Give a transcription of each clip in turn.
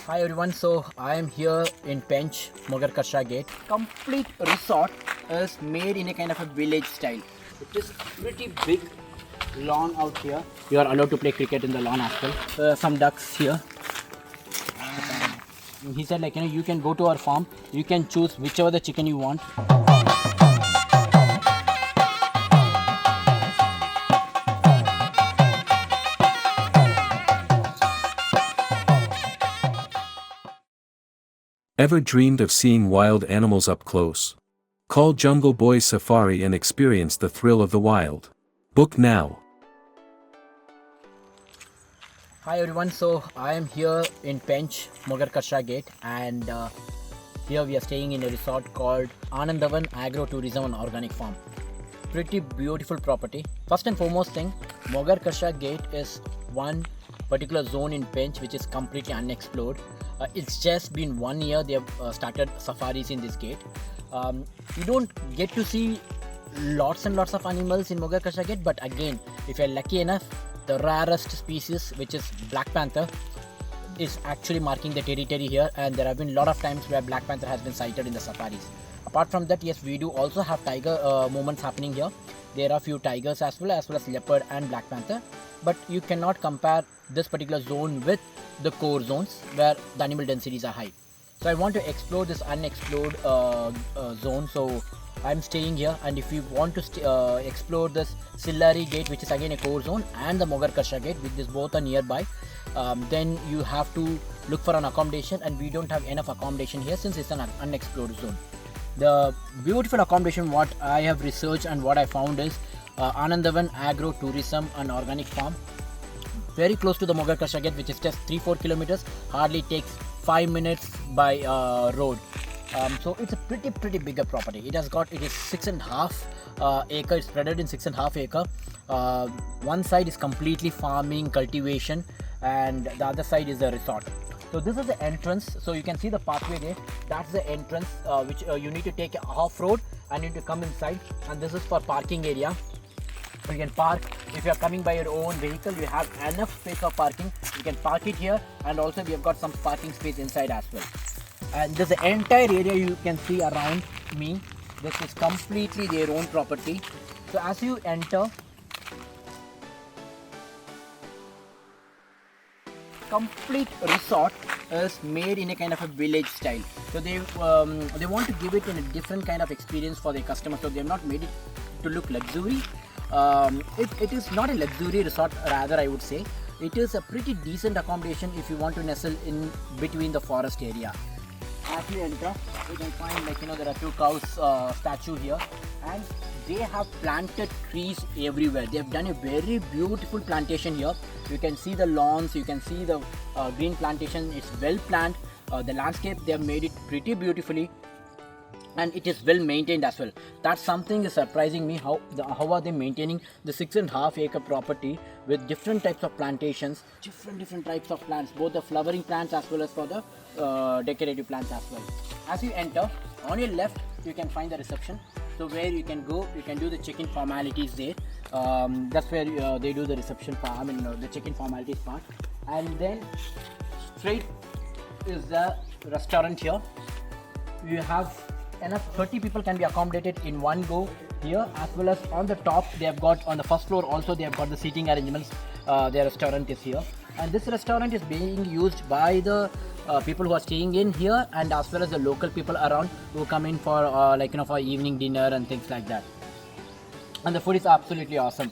Hi everyone, so I am here in Pench, Mogarkasa Gate. Complete resort is made in a kind of a village style. It is pretty big lawn out here. You are allowed to play cricket in the lawn as well. Some ducks here. He said you can go to our farm. You can choose whichever the chicken you want. Ever dreamed of seeing wild animals up close? Call Jungle Boy Safari and experience the thrill of the wild. Book now. Hi everyone, so I am here in Pench, Mogarkasa Gate, and here we are staying in a resort called Anandavan Agro Tourism and Organic Farm. Pretty beautiful property. First and foremost thing, Mogarkasa Gate is one particular zone in Pench which is completely unexplored. It's just been 1 year they have started safaris in this gate. You don't get to see lots and lots of animals in Mogarkasa Gate, but again, if you're lucky enough, the rarest species, which is Black Panther, is actually marking the territory here, and there have been a lot of times where Black Panther has been sighted in the safaris. Apart from that, yes, we do also have tiger movements happening here. There are few tigers as well as leopard and Black Panther, but you cannot compare this particular zone with the core zones where the animal densities are high. So I want to explore this unexplored zone, so I'm staying here. And if you want to explore this Sillari Gate, which is again a core zone, and the Mogarkasa Gate, which is both are nearby, then you have to look for an accommodation, and we don't have enough accommodation here since it's an unexplored zone. The beautiful accommodation what I have researched and what I found is Anandavan Agro Tourism and Organic Farm, very close to the Mogarkasa Gate, which is just 3-4 kilometers. Hardly takes 5 minutes by road. So it's a pretty bigger property. It is 6.5 acre. It's spread in 6.5 acre. One side is completely farming, cultivation, and the other side is the resort. So this is the entrance. So you can see the pathway there. That's the entrance, which you need to take off road and you need to come inside. And this is for parking area. You can park. If you are coming by your own vehicle, you have enough space for parking. You can park it here, and also we have got some parking space inside as well. And this entire area you can see around me, this is completely their own property. So as you enter, complete resort is made in a kind of a village style. So they want to give it in a different kind of experience for their customers. So they have not made it to look luxury. It is not a luxury resort, rather I would say it is a pretty decent accommodation if you want to nestle in between the forest area. As you enter, you can find there are 2 cows statue here, and they have planted trees everywhere. They have done a very beautiful plantation here. You can see the lawns, you can see the green plantation. It's well planned. The landscape, they have made it pretty beautifully, and it is well maintained as well. That's something is surprising me, how are they maintaining the 6.5 acre property with different types of plantations, different types of plants, both the flowering plants as well as for the decorative plants as well. As you enter, on your left you can find the reception, so where you can go, you can do the check-in formalities there. That's where they do the reception part, the check-in formalities part. And then straight is the restaurant here. You have enough 30 people can be accommodated in one go here, as well as on the top they have got, on the first floor also they have got the seating arrangements. Their restaurant is here, and this restaurant is being used by the people who are staying in here, and as well as the local people around who come in for for evening dinner and things like that. And the food is absolutely awesome.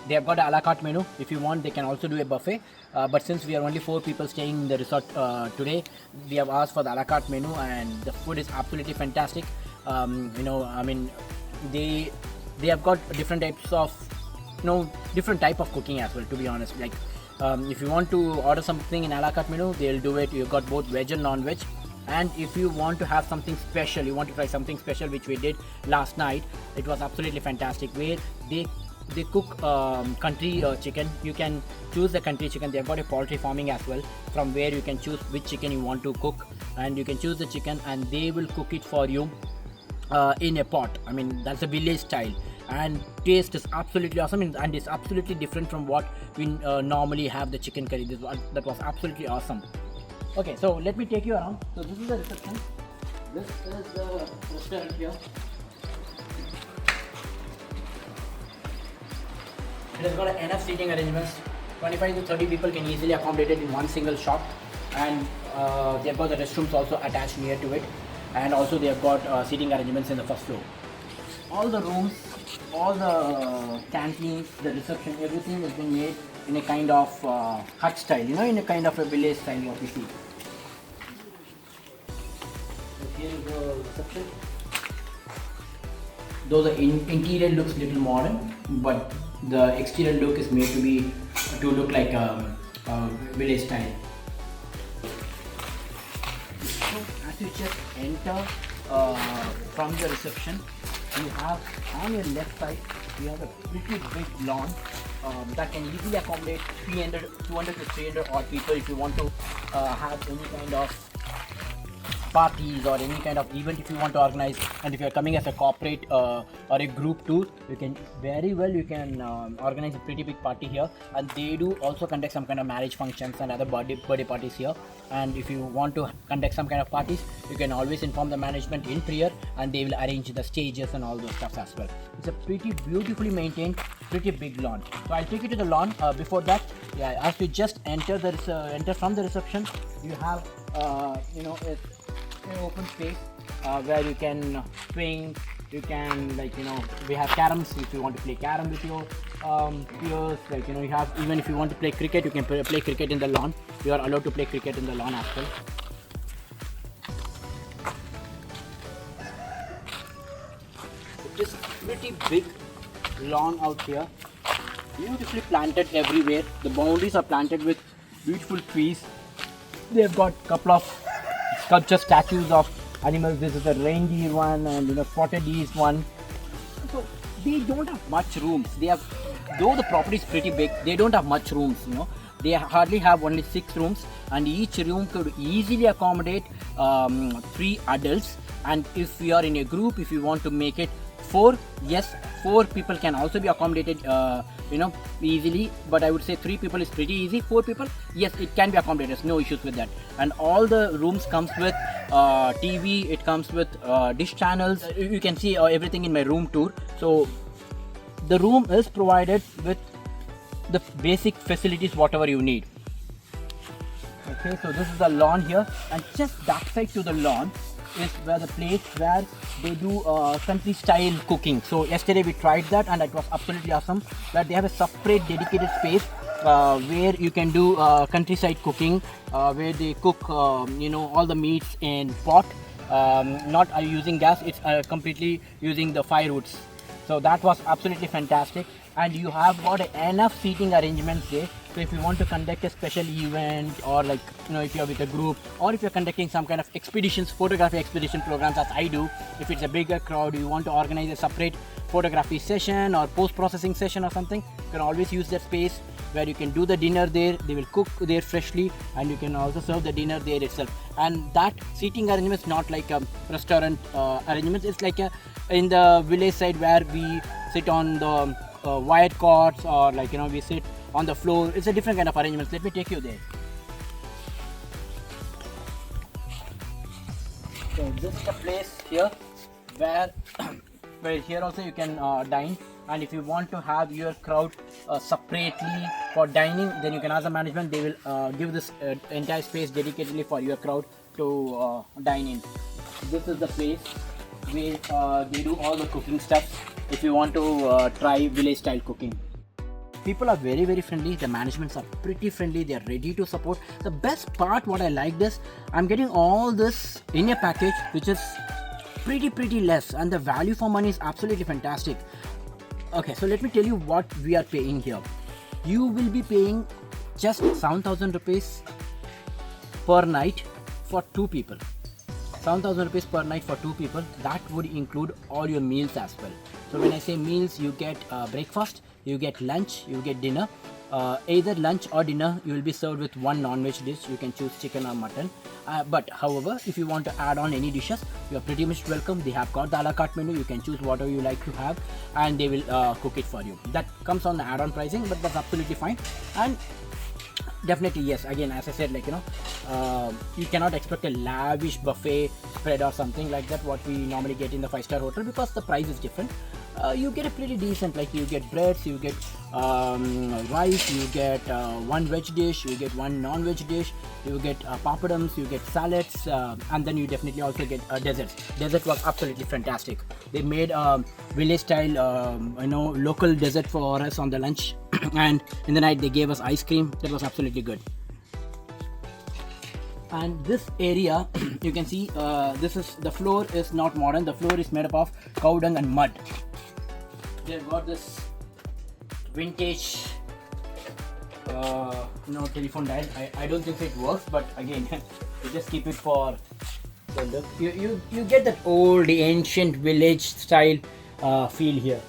They have got a la carte menu. If you want, they can also do a buffet, but since we are only 4 people staying in the resort today, we have asked for the a la carte menu, and the food is absolutely fantastic. They have got different types of different type of cooking as well, to be honest. If you want to order something in a la carte menu, they'll do it. You've got both veg and non-veg. And if you want to have something special, you want to try something special, which we did last night, it was absolutely fantastic, where they cook country chicken. You can choose the country chicken. They've got a poultry farming as well, from where you can choose which chicken you want to cook, and you can choose the chicken and they will cook it for you in a pot. That's a village style, and taste is absolutely awesome, and it's absolutely different from what we normally have the chicken curry. That was absolutely awesome. Okay, so let me take you around. So this is the reception. This is the restaurant here. It has got enough seating arrangements. 25 to 30 people can easily accommodate it in one single shop, and they have got the restrooms also attached near to it, and also they have got seating arrangements in the first floor. All the rooms, all the canteens, the reception, everything has been made in a kind of hut style, in a kind of a village style what we see. So here is the reception. Though the interior looks little modern, but the exterior look is made to look like a village style. So as you just enter from the reception, you have on your left side you have a pretty big lawn that can easily accommodate 200 to 300 odd people if you want to have any kind of parties or any kind of event if you want to organize. And if you are coming as a corporate or a group tour, you can organize a pretty big party here, and they do also conduct some kind of marriage functions and other birthday parties here. And if you want to conduct some kind of parties, you can always inform the management in prior, and they will arrange the stages and all those stuff as well. It's a pretty beautifully maintained, pretty big lawn. So I'll take you to the lawn. Before that, as you just enter from the reception, you have an open space where you can swing. You can we have caroms if you want to play carom with your peers. You have, even if you want to play cricket, you can play cricket in the lawn. You are allowed to play cricket in the lawn as well. It is pretty big lawn out here, beautifully planted everywhere. The boundaries are planted with beautiful trees. They have got couple of sculpture statues of animals. This is a reindeer one, and spotted deer's one. So they don't have much rooms. Though the property is pretty big, they don't have much rooms. They hardly have only 6 rooms, and each room could easily accommodate 3 adults. And if you are in a group, if you want to make it 4, yes, 4 people can also be accommodated easily. But I would say 3 people is pretty easy. 4 people, yes, it can be accommodated. There's no issues with that. And all the rooms comes with TV. It comes with dish channels. You can see everything in my room tour. So the room is provided with the basic facilities whatever you need. Okay, so this is the lawn here, and just backside to the lawn is where the place where they do country style cooking. So yesterday we tried that, and it was absolutely awesome. Where they have a separate dedicated space where you can do countryside cooking, where they cook all the meats in pot, not using gas. It's completely using the firewoods. So that was absolutely fantastic, and you have got enough seating arrangements there. So if you want to conduct a special event, or if you're with a group, or if you're conducting some kind of photography expedition programs as I do, if it's a bigger crowd, you want to organize a separate photography session or post-processing session or something, you can always use that space where you can do the dinner there. They will cook there freshly, and you can also serve the dinner there itself. And that seating arrangement is not like a restaurant arrangement. It's like in the village side where we sit on the wired cords, or we sit on the floor. It's a different kind of arrangement. Let me take you there. So this is the place here where here also you can dine. And if you want to have your crowd separately for dining, then you can ask the management. They will give this entire space dedicatedly for your crowd to dine in. This is the place where they do all the cooking stuff if you want to try village style cooking. People are very, very friendly. The managements are pretty friendly. They are ready to support. The best part what I liked is I'm getting all this in a package which is pretty less, and the value for money is absolutely fantastic. Okay, so let me tell you what we are paying here. You will be paying just 7,000 rupees per night for 2 people. 7,000 rupees per night for 2 people. That would include all your meals as well. So when I say meals, you get breakfast, you get lunch, you get dinner. Either lunch or dinner, you will be served with one non-veg dish. You can choose chicken or mutton. But however, if you want to add on any dishes, you are pretty much welcome. They have got the a la carte menu. You can choose whatever you like to have, and they will cook it for you. That comes on the add-on pricing, but that's absolutely fine. And Definitely yes. Again, as I said, you cannot expect a lavish buffet spread or something like that what we normally get in the 5-star hotel, because the price is different. You get a pretty decent, like you get breads, you get rice, you get one veg dish, you get one non-veg dish, you get papadums, you get salads, and then you definitely also get desserts. Dessert was absolutely fantastic. They made village style local dessert for us on the lunch and in the night they gave us ice cream. That was absolutely good. And this area you can see, the floor is not modern. The floor is made up of cow dung and mud. They've got this vintage telephone dial. I don't think it works, but again you just keep it for the look. You get that old ancient village style feel here.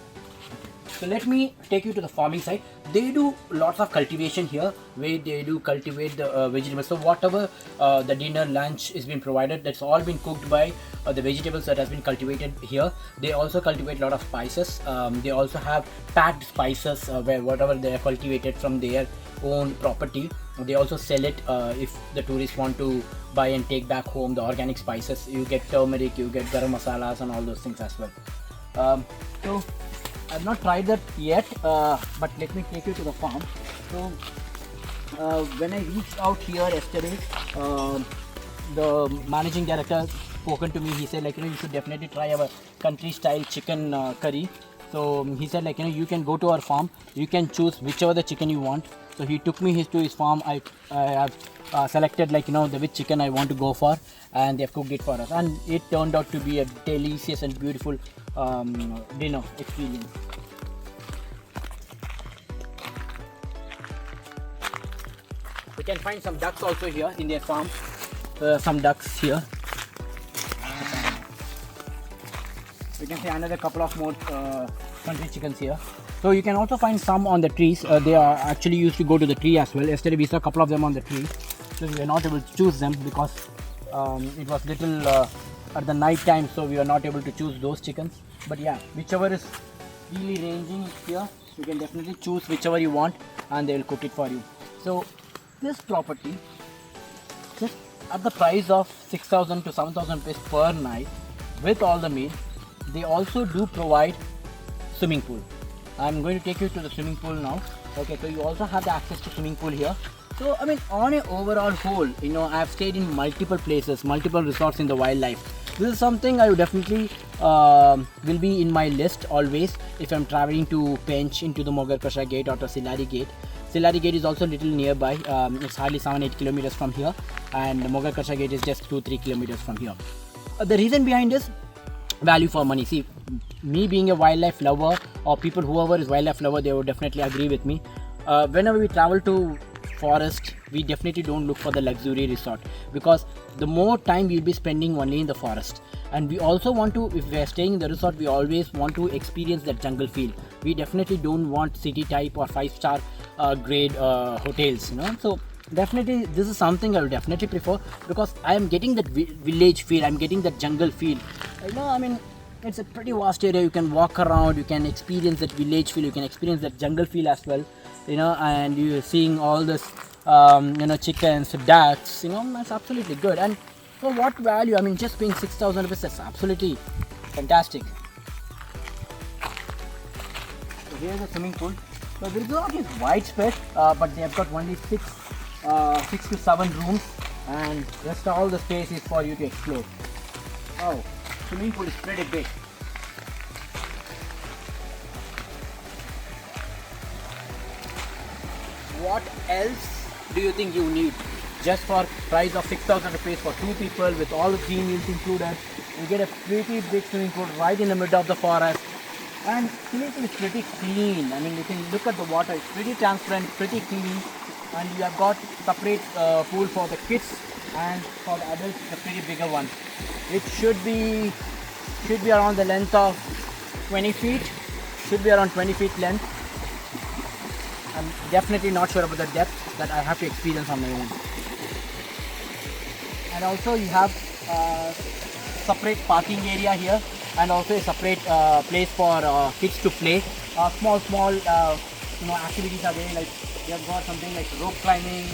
So let me take you to the farming side. They do lots of cultivation here, where they do cultivate the vegetables. So whatever the dinner, lunch is being provided, that's all been cooked by the vegetables that has been cultivated here. They also cultivate a lot of spices. They also have packed spices where whatever they are cultivated from their own property. They also sell it if the tourists want to buy and take back home the organic spices. You get turmeric, you get garam masalas and all those things as well. So I've not tried that yet, but let me take you to the farm. So when I reached out here yesterday, the managing director spoken to me. He said you should definitely try our country style chicken curry. So he said you can go to our farm, you can choose whichever the chicken you want. So he took me to his farm. I have selected the which chicken I want to go for, and they've cooked it for us, and it turned out to be a delicious and beautiful dinner experience. We can find some ducks also here in their farm. Some ducks here. We can see another couple of more country chickens here. So you can also find some on the trees. They are actually used to go to the tree as well. Yesterday we saw a couple of them on the tree. So we were not able to choose them because it was little at the night time, so we were not able to choose those chickens. But yeah, whichever is really ranging here, you can definitely choose whichever you want and they will cook it for you. So this property, just at the price of 6,000 to 7,000 rupees per night with all the meal, they also do provide swimming pool. I'm going to take you to the swimming pool now. Okay, so you also have the access to swimming pool here. So I mean, on a overall whole, I've stayed in multiple places, multiple resorts in the wildlife. This is something I would definitely will be in my list always if I'm traveling to Pench, into the Mogarkasa Gate or to Silari Gate. Silari Gate is also a little nearby. It's hardly 7-8 kilometers from here, and Mogarkasa Gate is just 2-3 kilometers from here. The reason behind is value for money. See, me being a wildlife lover, or people whoever is wildlife lover, they would definitely agree with me. Whenever we travel to forest, we definitely don't look for the luxury resort, because the more time we'll be spending only in the forest, and we also want to, if we are staying in the resort, we always want to experience that jungle feel. We definitely don't want city type or 5-star grade hotels, So definitely this is something I will definitely prefer, because I am getting that village feel, I'm getting that jungle feel. I mean, it's a pretty vast area. You can walk around, you can experience that village feel, you can experience that jungle feel as well, and you're seeing all this chickens, ducks, that's absolutely good. And for what value? I mean, just paying 6,000 rupees, that's absolutely fantastic. So here's the swimming pool. So the resort is widespread, but they have got only 6 to 7 rooms, and rest all the space is for you to explore. Oh, swimming pool is pretty big. What else do you think you need? Just for price of 6,000 rupees for 2 people with all the 3 meals included, you get a pretty big swimming pool right in the middle of the forest. And swimming pool is pretty clean. I mean, you can look at the water, it's pretty transparent, pretty clean. And you have got separate pool for the kids, and for the adults it's a pretty bigger one. It should be around the length of 20 feet. Should be around 20 feet length. I'm definitely not sure about the depth, that I have to experience on my own. And also you have separate parking area here, and also a separate place for kids to play. Small activities are there. Like they have got something like rope climbing.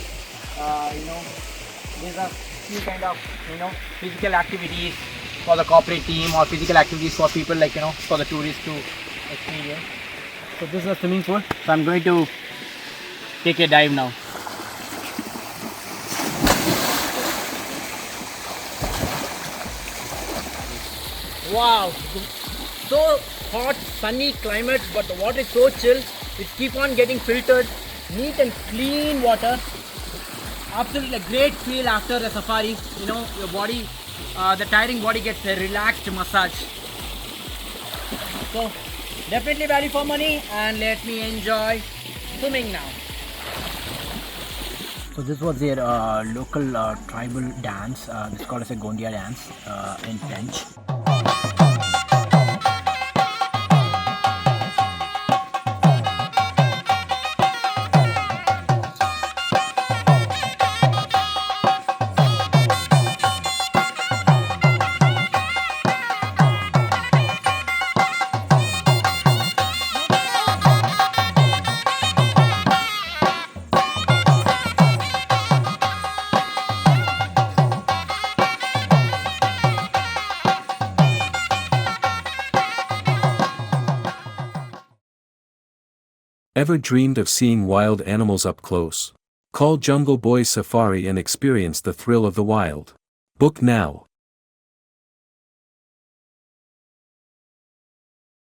There's a few kind of physical activities for the corporate team or physical activities for people like for the tourists to experience. So this is a swimming pool. So I'm going to take a dive now. Wow, so hot, sunny climate, but the water is so chill. It keep on getting filtered, neat and clean water. Absolutely a great feel after a safari. Your body, the tiring body gets a relaxed massage. So definitely value for money, and let me enjoy swimming now. So this was their local tribal dance. This is called as a Gondia dance in Pench. Ever dreamed of seeing wild animals up close? Call Jungle Boy Safari and experience the thrill of the wild. Book now.